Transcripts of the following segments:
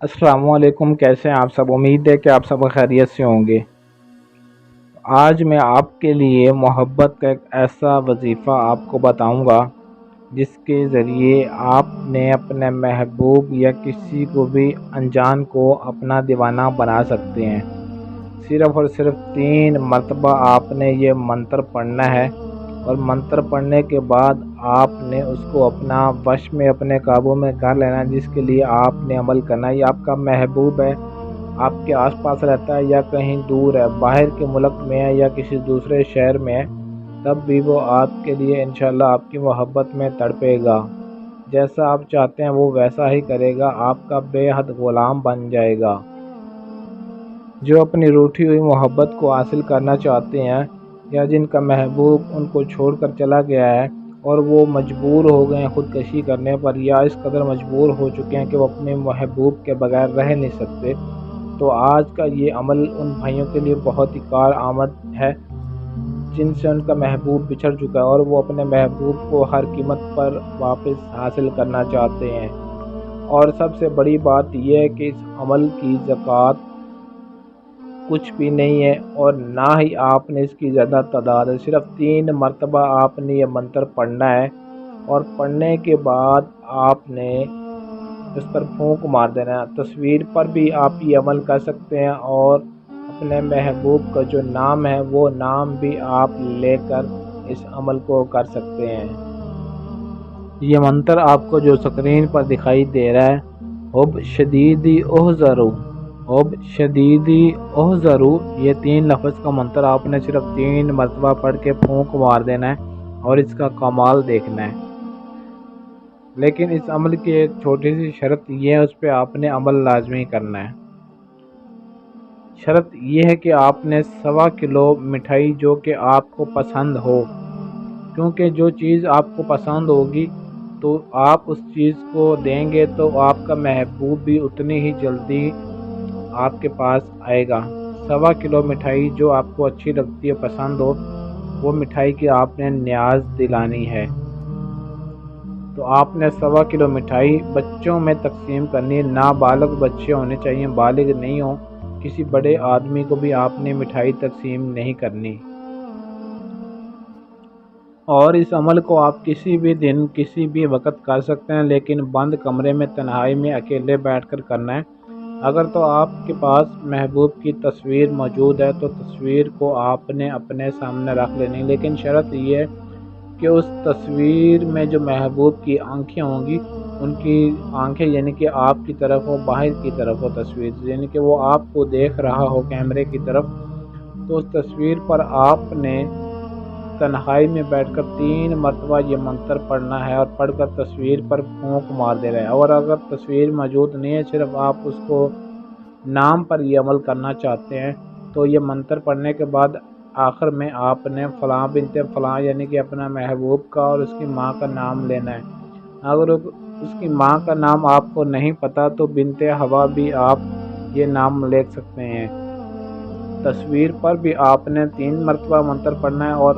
السلام علیکم، کیسے ہیں آپ سب؟ امید ہے کہ آپ سب خیریت سے ہوں گے۔ آج میں آپ کے لیے محبت کا ایک ایسا وظیفہ آپ کو بتاؤں گا جس کے ذریعے آپ نے اپنے محبوب یا کسی کو بھی انجان کو اپنا دیوانہ بنا سکتے ہیں۔ صرف اور صرف 3 مرتبہ آپ نے یہ منتر پڑھنا ہے، اور منتر پڑھنے کے بعد آپ نے اس کو اپنا وش میں اپنے قابو میں کر لینا ہے، جس کے لیے آپ نے عمل کرنا ہے۔ یہ آپ کا محبوب ہے، آپ کے آس پاس رہتا ہے یا کہیں دور ہے، باہر کے ملک میں ہے یا کسی دوسرے شہر میں ہے، تب بھی وہ آپ کے لیے انشاءاللہ آپ کی محبت میں تڑپے گا۔ جیسا آپ چاہتے ہیں وہ ویسا ہی کرے گا، آپ کا بے حد غلام بن جائے گا۔ جو اپنی روٹھی ہوئی محبت کو حاصل کرنا چاہتے ہیں، یا جن کا محبوب ان کو چھوڑ کر چلا گیا ہے اور وہ مجبور ہو گئے ہیں خودکشی کرنے پر، یا اس قدر مجبور ہو چکے ہیں کہ وہ اپنے محبوب کے بغیر رہ نہیں سکتے، تو آج کا یہ عمل ان بھائیوں کے لیے بہت ہی کارآمد ہے جن سے ان کا محبوب بچھڑ چکا ہے اور وہ اپنے محبوب کو ہر قیمت پر واپس حاصل کرنا چاہتے ہیں۔ اور سب سے بڑی بات یہ ہے کہ اس عمل کی زکوٰۃ کچھ بھی نہیں ہے، اور نہ ہی آپ نے اس کی زیادہ تعداد ہے۔ صرف 3 مرتبہ آپ نے یہ منتر پڑھنا ہے، اور پڑھنے کے بعد آپ نے اس پر پھونک مار دینا ہے۔ تصویر پر بھی آپ یہ عمل کر سکتے ہیں، اور اپنے محبوب کا جو نام ہے وہ نام بھی آپ لے کر اس عمل کو کر سکتے ہیں۔ یہ منتر آپ کو جو سکرین پر دکھائی دے رہا ہے، حب شدیدی احذرو، حب شدیدی احذرو، یہ 3 لفظ کا منتر آپ نے صرف 3 مرتبہ پڑھ کے پھونک مار دینا ہے اور اس کا کمال دیکھنا ہے۔ لیکن اس عمل کی ایک چھوٹی سی شرط یہ ہے، اس پہ آپ نے عمل لازمی کرنا ہے۔ شرط یہ ہے کہ آپ نے 1.25 کلو مٹھائی جو کہ آپ کو پسند ہو، کیونکہ جو چیز آپ کو پسند ہوگی تو آپ اس چیز کو دیں گے تو آپ کا محبوب بھی اتنی ہی جلدی آپ کے پاس آئے گا۔ 1.25 کلو مٹھائی جو آپ کو اچھی لگتی ہے، پسند ہو، وہ مٹھائی کی آپ نے نیاز دلانی ہے۔ تو آپ نے 1.25 کلو مٹھائی بچوں میں تقسیم کرنی ہے۔ نابالغ بچے ہونے چاہیے، بالغ نہیں ہوں۔ کسی بڑے آدمی کو بھی آپ نے مٹھائی تقسیم نہیں کرنی۔ اور اس عمل کو آپ کسی بھی دن کسی بھی وقت کر سکتے ہیں، لیکن بند کمرے میں تنہائی میں اکیلے بیٹھ کر کرنا ہے۔ اگر تو آپ کے پاس محبوب کی تصویر موجود ہے تو تصویر کو آپ نے اپنے سامنے رکھ لینی، لیکن شرط یہ ہے کہ اس تصویر میں جو محبوب کی آنکھیں ہوں گی، ان کی آنکھیں یعنی کہ آپ کی طرف ہو، باہر کی طرف ہو تصویر، یعنی کہ وہ آپ کو دیکھ رہا ہو کیمرے کی طرف۔ تو اس تصویر پر آپ نے تنہائی میں بیٹھ کر 3 مرتبہ یہ منتر پڑھنا ہے، اور پڑھ کر تصویر پر پھونک مار دے رہے ہیں۔ اور اگر تصویر موجود نہیں ہے، صرف آپ اس کو نام پر یہ عمل کرنا چاہتے ہیں، تو یہ منتر پڑھنے کے بعد آخر میں آپ نے فلاں بنت فلاں یعنی کہ اپنا محبوب کا اور اس کی ماں کا نام لینا ہے۔ اگر اس کی ماں کا نام آپ کو نہیں پتہ تو بنت ہوا بھی آپ یہ نام لکھ سکتے ہیں۔ تصویر پر بھی آپ نے 3 مرتبہ منتر پڑھنا ہے، اور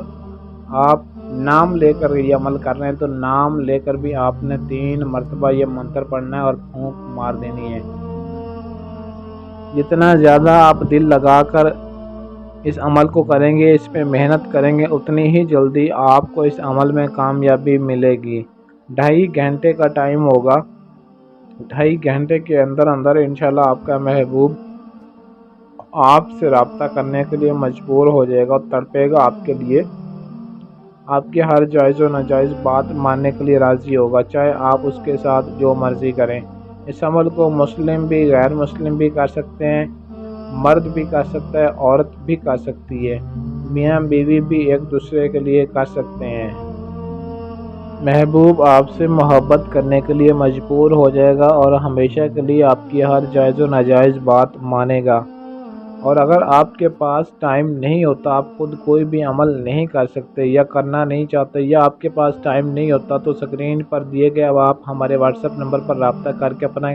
آپ نام لے کر یہ عمل کر رہے ہیں تو نام لے کر بھی آپ نے 3 مرتبہ یہ منتر پڑھنا ہے اور پھونک مار دینی ہے۔ جتنا زیادہ آپ دل لگا کر اس عمل کو کریں گے، اس پہ محنت کریں گے، اتنی ہی جلدی آپ کو اس عمل میں کامیابی ملے گی۔ 2.5 گھنٹے کا ٹائم ہوگا، 2.5 گھنٹے کے اندر اندر انشاءاللہ آپ کا محبوب آپ سے رابطہ کرنے کے لیے مجبور ہو جائے گا اور تڑپے گا آپ کے لیے، آپ کی ہر جائز و ناجائز بات ماننے کے لیے راضی ہوگا، چاہے آپ اس کے ساتھ جو مرضی کریں۔ اس عمل کو مسلم بھی غیر مسلم بھی کر سکتے ہیں، مرد بھی کر سکتا ہے، عورت بھی کر سکتی ہے، میاں بیوی بھی ایک دوسرے کے لیے کر سکتے ہیں۔ محبوب آپ سے محبت کرنے کے لیے مجبور ہو جائے گا اور ہمیشہ کے لیے آپ کی ہر جائز و ناجائز بات مانے گا۔ اور اگر آپ کے پاس ٹائم نہیں ہوتا، آپ خود کوئی بھی عمل نہیں کر سکتے یا کرنا نہیں چاہتے، یا آپ کے پاس ٹائم نہیں ہوتا، تو سکرین پر دیے گئے اب آپ ہمارے واٹس ایپ نمبر پر رابطہ کر کے اپنا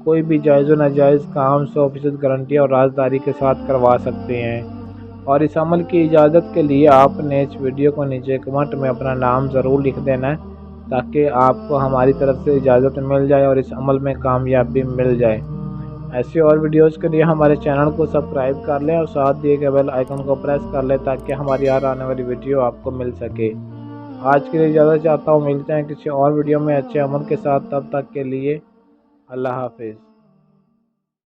کوئی بھی جائز و ناجائز کام 100% گارنٹی اور رازداری کے ساتھ کروا سکتے ہیں۔ اور اس عمل کی اجازت کے لیے آپ نے اس ویڈیو کو نیچے کمنٹ میں اپنا نام ضرور لکھ دینا ہے، تاکہ آپ کو ہماری طرف سے اجازت مل جائے اور اس عمل میں کامیابی مل جائے۔ ایسی اور ویڈیوز کے لیے ہمارے چینل کو سبسکرائب کر لیں اور ساتھ دیے گئے بیل آئیکن کو پریس کر لیں تاکہ ہماری ہر آنے والی ویڈیو آپ کو مل سکے۔ آج کے لیے اجازت چاہتا ہوں، ملتے ہیں کسی اور ویڈیو میں اچھے عمل کے ساتھ، تب تک کے لیے اللہ حافظ۔